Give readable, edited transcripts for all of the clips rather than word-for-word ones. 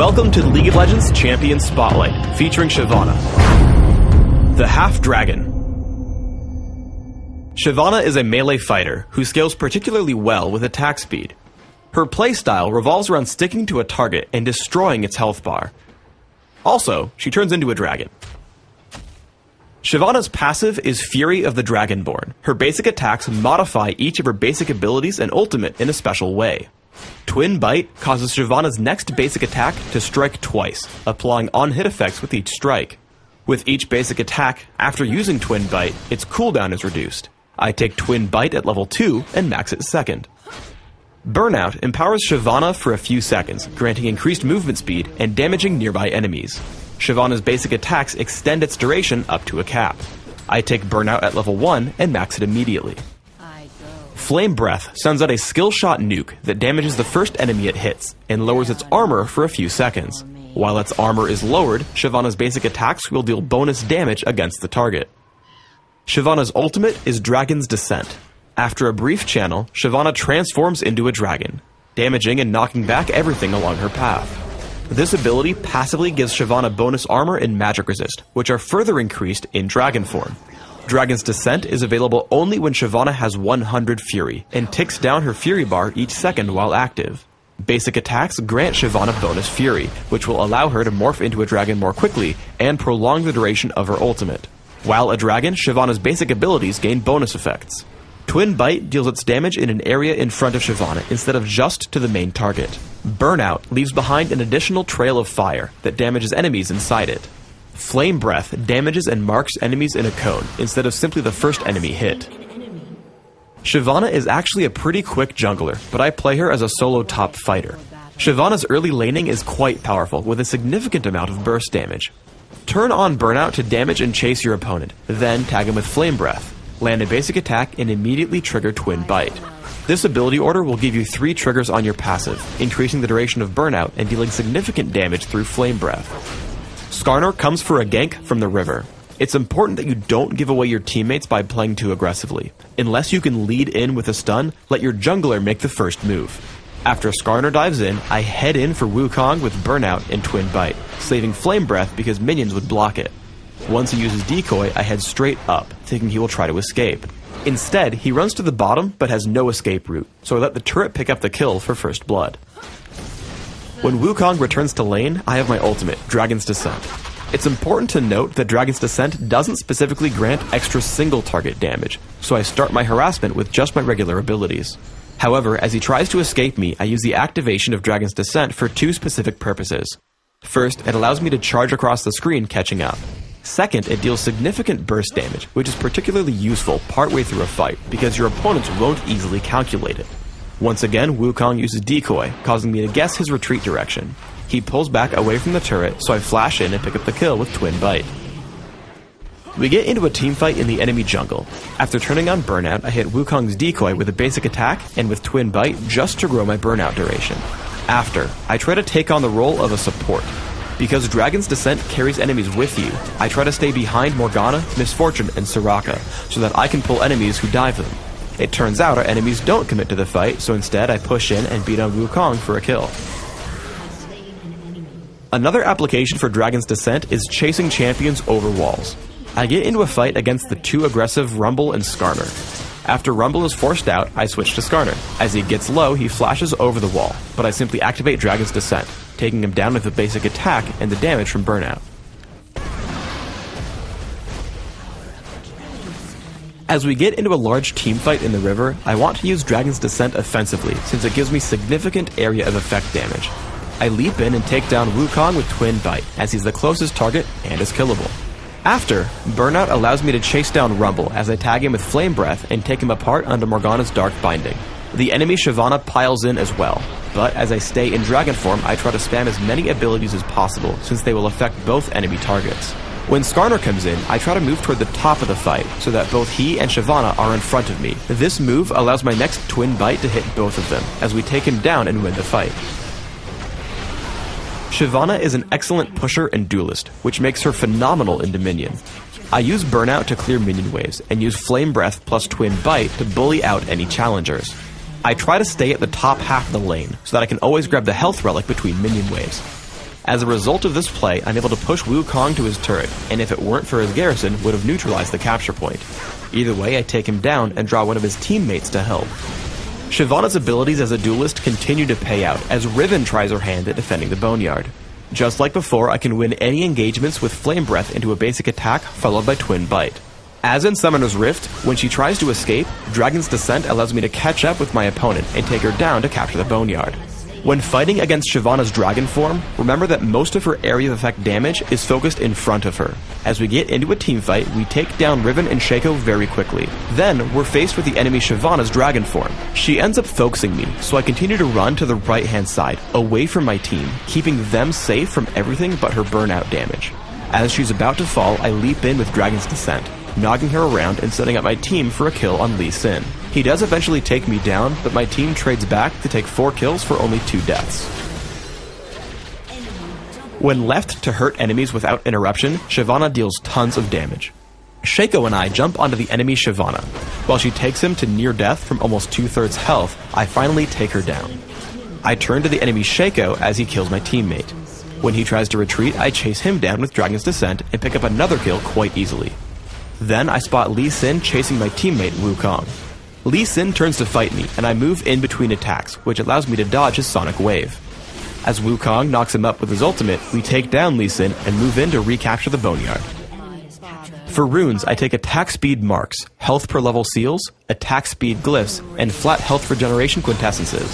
Welcome to the League of Legends Champion Spotlight, featuring Shyvana, the Half-Dragon. Shyvana is a melee fighter who scales particularly well with attack speed. Her playstyle revolves around sticking to a target and destroying its health bar. Also, she turns into a dragon. Shyvana's passive is Fury of the Dragonborn. Her basic attacks modify each of her basic abilities and ultimate in a special way. Twin Bite causes Shyvana's next basic attack to strike twice, applying on-hit effects with each strike. With each basic attack, after using Twin Bite, its cooldown is reduced. I take Twin Bite at level 2 and max it second. Burnout empowers Shyvana for a few seconds, granting increased movement speed and damaging nearby enemies. Shyvana's basic attacks extend its duration up to a cap. I take Burnout at level 1 and max it immediately. Flame Breath sends out a skill shot nuke that damages the first enemy it hits, and lowers its armor for a few seconds. While its armor is lowered, Shyvana's basic attacks will deal bonus damage against the target. Shyvana's ultimate is Dragon's Descent. After a brief channel, Shyvana transforms into a dragon, damaging and knocking back everything along her path. This ability passively gives Shyvana bonus armor and magic resist, which are further increased in dragon form. Dragon's Descent is available only when Shyvana has 100 Fury, and ticks down her Fury bar each second while active. Basic attacks grant Shyvana bonus Fury, which will allow her to morph into a dragon more quickly and prolong the duration of her ultimate. While a dragon, Shyvana's basic abilities gain bonus effects. Twin Bite deals its damage in an area in front of Shyvana instead of just to the main target. Burnout leaves behind an additional trail of fire that damages enemies inside it. Flame Breath damages and marks enemies in a cone instead of simply the first enemy hit. Shyvana is actually a pretty quick jungler, but I play her as a solo top fighter. Shyvana's early laning is quite powerful with a significant amount of burst damage. Turn on Burnout to damage and chase your opponent, then tag him with Flame Breath. Land a basic attack and immediately trigger Twin Bite. This ability order will give you 3 triggers on your passive, increasing the duration of Burnout and dealing significant damage through Flame Breath. Skarner comes for a gank from the river. It's important that you don't give away your teammates by playing too aggressively. Unless you can lead in with a stun, let your jungler make the first move. After Skarner dives in, I head in for Wukong with Burnout and Twin Bite, saving Flame Breath because minions would block it. Once he uses Decoy, I head straight up, thinking he will try to escape. Instead, he runs to the bottom but has no escape route, so I let the turret pick up the kill for first blood. When Wukong returns to lane, I have my ultimate, Dragon's Descent. It's important to note that Dragon's Descent doesn't specifically grant extra single target damage, so I start my harassment with just my regular abilities. However, as he tries to escape me, I use the activation of Dragon's Descent for 2 specific purposes. First, it allows me to charge across the screen catching up. Second, it deals significant burst damage, which is particularly useful partway through a fight, because your opponents won't easily calculate it. Once again, Wukong uses Decoy, causing me to guess his retreat direction. He pulls back away from the turret, so I flash in and pick up the kill with Twin Bite. We get into a teamfight in the enemy jungle. After turning on Burnout, I hit Wukong's Decoy with a basic attack and with Twin Bite just to grow my Burnout duration. After, I try to take on the role of a support. Because Dragon's Descent carries enemies with you, I try to stay behind Morgana, Misfortune, and Soraka, so that I can pull enemies who dive them. It turns out our enemies don't commit to the fight, so instead I push in and beat on Wukong for a kill. Another application for Dragon's Descent is chasing champions over walls. I get into a fight against the too aggressive Rumble and Skarner. After Rumble is forced out, I switch to Skarner. As he gets low, he flashes over the wall, but I simply activate Dragon's Descent, taking him down with a basic attack and the damage from Burnout. As we get into a large teamfight in the river, I want to use Dragon's Descent offensively since it gives me significant area of effect damage. I leap in and take down Wukong with Twin Bite, as he's the closest target and is killable. After, Burnout allows me to chase down Rumble as I tag him with Flame Breath and take him apart under Morgana's Dark Binding. The enemy Shyvana piles in as well, but as I stay in dragon form, I try to spam as many abilities as possible since they will affect both enemy targets. When Skarner comes in, I try to move toward the top of the fight so that both he and Shyvana are in front of me. This move allows my next Twin Bite to hit both of them as we take him down and win the fight. Shyvana is an excellent pusher and duelist, which makes her phenomenal in Dominion. I use Burnout to clear minion waves and use Flame Breath plus Twin Bite to bully out any challengers. I try to stay at the top half of the lane so that I can always grab the health relic between minion waves. As a result of this play, I'm able to push Wukong to his turret, and if it weren't for his garrison, would have neutralized the capture point. Either way, I take him down and draw one of his teammates to help. Shyvana's abilities as a duelist continue to pay out, as Riven tries her hand at defending the Boneyard. Just like before, I can win any engagements with Flame Breath into a basic attack, followed by Twin Bite. As in Summoner's Rift, when she tries to escape, Dragon's Descent allows me to catch up with my opponent and take her down to capture the Boneyard. When fighting against Shyvana's dragon form, remember that most of her area of effect damage is focused in front of her. As we get into a teamfight, we take down Riven and Shaco very quickly. Then, we're faced with the enemy Shyvana's dragon form. She ends up focusing me, so I continue to run to the right hand side, away from my team, keeping them safe from everything but her burnout damage. As she's about to fall, I leap in with Dragon's Descent, knocking her around and setting up my team for a kill on Lee Sin. He does eventually take me down, but my team trades back to take 4 kills for only 2 deaths. When left to hurt enemies without interruption, Shyvana deals tons of damage. Shaco and I jump onto the enemy Shyvana. While she takes him to near death from almost 2/3 health, I finally take her down. I turn to the enemy Shaco as he kills my teammate. When he tries to retreat, I chase him down with Dragon's Descent and pick up another kill quite easily. Then I spot Lee Sin chasing my teammate Wukong. Lee Sin turns to fight me, and I move in between attacks, which allows me to dodge his Sonic Wave. As Wukong knocks him up with his ultimate, we take down Lee Sin and move in to recapture the Boneyard. For runes, I take attack speed marks, health per level seals, attack speed glyphs, and flat health regeneration quintessences.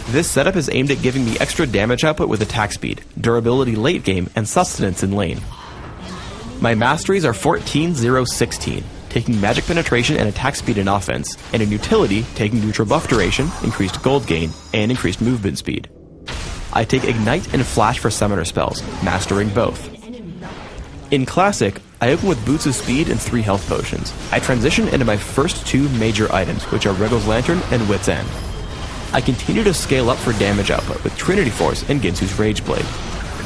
This setup is aimed at giving me extra damage output with attack speed, durability late game, and sustenance in lane. My masteries are 14, 0, 16, taking magic penetration and attack speed in offense, and in utility, taking neutral buff duration, increased gold gain, and increased movement speed. I take Ignite and Flash for summoner spells, mastering both. In Classic, I open with Boots of Speed and 3 health potions. I transition into my first 2 major items, which are Regal's Lantern and Wit's End. I continue to scale up for damage output with Trinity Force and Ginsu's Rage Blade.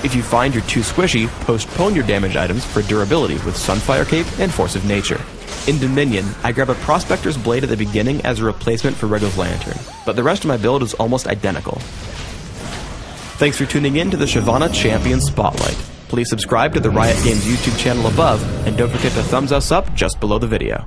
If you find you're too squishy, postpone your damage items for durability with Sunfire Cape and Force of Nature. In Dominion, I grab a Prospector's Blade at the beginning as a replacement for Regal's Lantern, but the rest of my build is almost identical. Thanks for tuning in to the Shyvana Champion Spotlight. Please subscribe to the Riot Games YouTube channel above, and don't forget to thumbs us up just below the video.